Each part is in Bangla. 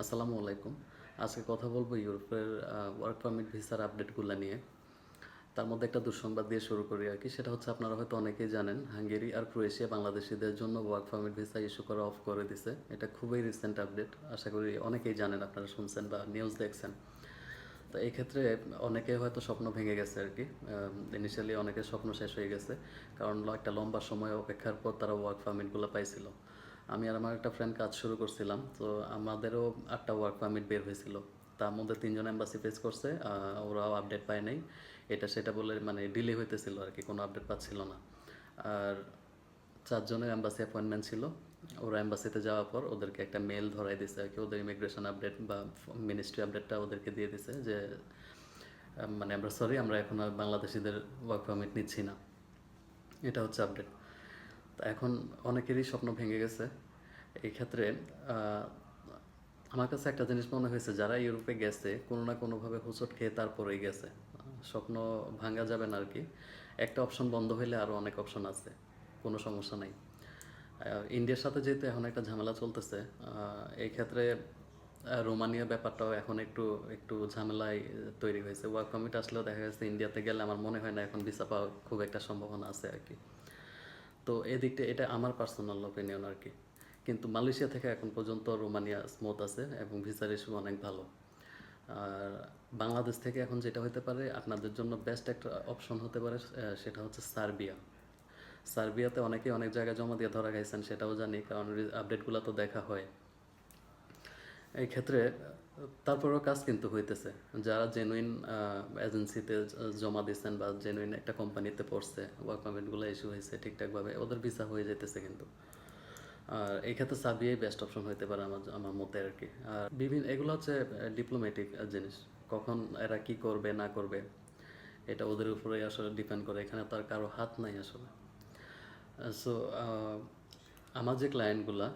আসসালামু আলাইকুম। আজকে কথা বলবো ইউরোপের ওয়ার্ক পারমিট ভিসার আপডেটগুলো নিয়ে। তার মধ্যে একটা দুঃসংবাদ দিয়ে শুরু করি আরকি। সেটা হচ্ছে আপনারা হয়তো অনেকেই জানেন, হাঙ্গেরি আর ক্রোয়েশিয়া বাংলাদেশীদের জন্য ওয়ার্ক পারমিট ভিসা ইস্যু করা অফ করে দিছে। এটা খুবই রিসেন্ট আপডেট। আশা করি অনেকেই জানেন, আপনারা শুনছেন বা নিউজ দেখছেন। তো এই ক্ষেত্রে অনেকের হয়তো স্বপ্ন ভেঙে গেছে আরকি। ইনিশিয়ালি অনেকের স্বপ্ন শেষ হয়ে গেছে। কারণ একটা লম্বা সময় অপেক্ষার পর তারা ওয়ার্ক পারমিটগুলো পাইছিল। আমি আর আমার একটা ফ্রেন্ড কাজ শুরু করছিলাম। তো আমাদেরও ৮টা ওয়ার্ক পারমিট বের হয়েছিল। তার মধ্যে ৩ জন এম্বাসি ফেস করছে। ওরাও আপডেট পায় নাই। এটা সেটা বলে মানে ডিলে হইতেছিল আরকি, কোনো আপডেট পাচ্ছিল না। আর ৪ জনের এম্বাসি অ্যাপয়েন্টমেন্ট ছিল। ওরা এম্বাসিতে যাওয়ার পর ওদেরকে একটা মেইল ধরাই দিছে আরকি, ওদের ইমিগ্রেশন আপডেট বা মিনিস্ট্রি আপডেটটা ওদেরকে দিয়ে দিছে যে মানে আমরা সরি, আমরা এখন আর বাংলাদেশিদের ওয়ার্ক পারমিট নিচ্ছি না। এটা হচ্ছে আপডেট। তো এখন অনেকেরই স্বপ্ন ভেঙে গেছে। এই ক্ষেত্রে আমার কাছে একটা জিনিস মনে হয়েছে, যারা ইউরোপে গেছে কোনো না কোনোভাবে হোঁচট খেয়ে তারপরেই গেছে। স্বপ্ন ভাঙা যাবে না আর কি। একটা অপশন বন্ধ হইলে আরও অনেক অপশন আছে, কোনো সমস্যা নাই। ইন্ডিয়ার সাথে যেহেতু এখন একটা ঝামেলা চলতেছে, এই ক্ষেত্রে রোমানিয়া ব্যাপারটাও এখন একটু একটু ঝামেলায় তৈরি হয়েছে। ওয়ার্ক পারমিট আসলেও দেখা গেছে ইন্ডিয়াতে গেলে আমার মনে হয় না এখন ভিসা পাওয়ার খুব একটা সম্ভাবনা আছে আর কি। তো এদিকটা এটা আমার পার্সোনাল ওপিনিয়ন আর কি। কিন্তু মালয়েশিয়া থেকে এখন পর্যন্ত রোমানিয়া স্মুথ আছে এবং ভিসার ইস্যু অনেক ভালো। আর বাংলাদেশ থেকে এখন যেটা হতে পারে আপনাদের জন্য বেস্ট একটা অপশন হতে পারে, সেটা হচ্ছে সার্বিয়া। সার্বিয়াতে অনেকেই অনেক জায়গায় জমা দিয়ে ধরা খাইছেন, সেটাও জানি, কারণ আপডেটগুলো তো দেখা হয়। এই ক্ষেত্রে তারপরেও কাজ কিন্তু হইতেছে। যারা জেনুইন এজেন্সিতে জমা দিচ্ছেন বা জেনুইন একটা কোম্পানিতে পড়ছে, ওয়ার্ক পারমিটগুলো ইস্যু হয়েছে ঠিকঠাকভাবে, ওদের ভিসা হয়ে যেতেছে কিন্তু। আর এই ক্ষেত্রে সার্বিয়াই বেস্ট অপশন হইতে পারে আমার আমার মতে আর কি। আর বিভিন্ন এগুলো হচ্ছে ডিপ্লোম্যাটিক জিনিস, কখন এরা কি করবে না করবে এটা ওদের উপরেই আসলে ডিপেন্ড করে, এখানে তো আর কারো হাত নাই আসলে। সো আমার যে ক্লায়েন্টগুলা,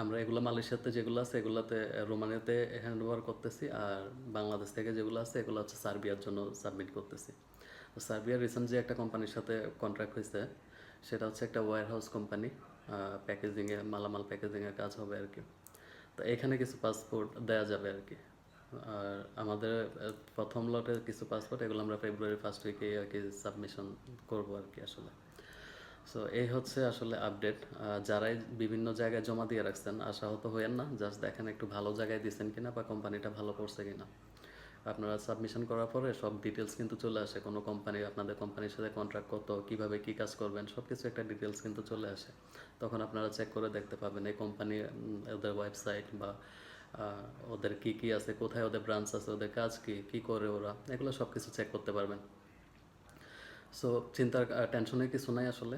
আমরা এগুলো মালয়েশিয়াতে যেগুলো আছে এগুলোতে রোমানিয়াতে হ্যান্ড ওভার করতেছি, আর বাংলাদেশ থেকে যেগুলো আছে এগুলো হচ্ছে সার্বিয়ার জন্য সাবমিট করতেছি। তো সার্বিয়ার রিসেন্ট যে একটা কোম্পানির সাথে কন্ট্রাক্ট হয়েছে, সেটা হচ্ছে একটা ওয়্যার হাউস কোম্পানি। প্যাকেজিংয়ে মালামাল প্যাকেজিংয়ের কাজ হবে আর কি। তো এখানে কিছু পাসপোর্ট দেওয়া যাবে আর কি। আর আমাদের প্রথম লটের কিছু পাসপোর্ট এগুলো আমরা ফেব্রুয়ারি ফার্স্ট উইকে আর কি সাবমিশন করবো আর কি আসলে। সো এই হচ্ছে আসলে আপডেট। যারাই বিভিন্ন জায়গায় জমা দিয়ে রাখছেন, আশাহত হইয়েন না। জাস্ট দেখেন একটু ভালো জায়গায় দিচ্ছেন কিনা বা কোম্পানিটা ভালো করছে কিনা। আপনারা সাবমিশন করার পরে সব ডিটেলস কিন্তু চলে আসে, কোনো কোম্পানি আপনাদের কোম্পানির সাথে কন্ট্রাক্ট কত, কীভাবে কী কাজ করবেন, সব কিছু একটা ডিটেলস কিন্তু চলে আসে। তখন আপনারা চেক করে দেখতে পাবেন এই কোম্পানি, ওদের ওয়েবসাইট বা ওদের কী কী আছে, কোথায় ওদের ব্রাঞ্চ আছে, ওদের কাজ কী কী করে ওরা, এগুলো সব কিছু চেক করতে পারবেন। সো চিন্তার টেনশনের কিছু নাই আসলে।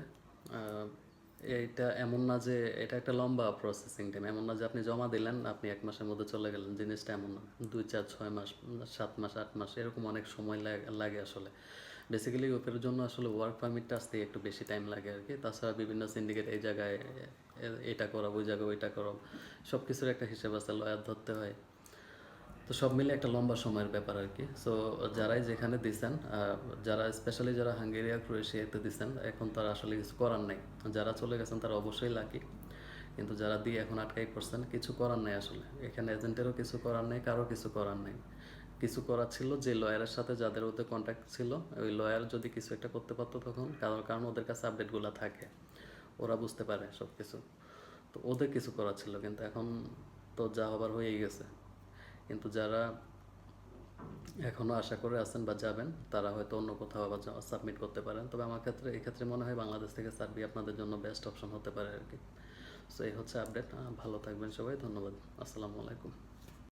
এইটা এমন না যে এটা একটা লম্বা প্রসেসিং টাইম, এমন না যে আপনি জমা দিলেন আপনি ১ মাসের মধ্যে চলে গেলেন, জিনিসটা এমন না। ২, ৪, ৬ মাস, ৭ মাস, ৮ মাস এরকম অনেক সময় লাগে আসলে। বেসিক্যালি ওপের জন্য আসলে ওয়ার্ক পারমিটটা আসতে একটু বেশি টাইম লাগে আর কি। তাছাড়া বিভিন্ন সিন্ডিকেট এই জায়গায় এটা করাবো, ওই জায়গায় ওইটা করাবো, সব কিছুর একটা হিসেব আছে, লয়ার ধরতে হয়। তো সব মিলে একটা লম্বা সময়ের ব্যাপার আর কি। সো যারাই যেখানে দিছেন, যারা স্পেশালি যারা হাঙ্গেরি আর ক্রোয়েশিয়াতে দিছেন, এখন তারা আসলে কিছু করার নেই। যারা চলে গেছেন তারা অবশ্যই লাকি, কিন্তু যারা দিয়ে এখন আটকাই পড়ছেন কিছু করার নেই আসলে। এখানে এজেন্টেরও কিছু করার নেই, কারো কিছু করার নেই। কিছু করার ছিল যে লয়ারের সাথে যাদের ওদের কন্ট্যাক্ট ছিল, ওই লয়ার যদি কিছু একটা করতে পারতো তখন, কারণ ওদের কাছে আপডেটগুলো থাকে, ওরা বুঝতে পারে সব কিছু। তো ওদের কিছু করার ছিল, কিন্তু এখন তো যা হবার হয়েই গেছে। কিন্তু যারা এখনও আশা করে আছেন বা যাবেন, তারা হয়তো অন্য কোথাও আবার সাবমিট করতে পারেন। তবে আমার ক্ষেত্রে এক্ষেত্রে মনে হয় বাংলাদেশ থেকে সার্বিয়া আপনাদের জন্য বেস্ট অপশন হতে পারে আর কি। সো এই হচ্ছে আপডেট। ভালো থাকবেন সবাই, ধন্যবাদ। আসসালামু আলাইকুম।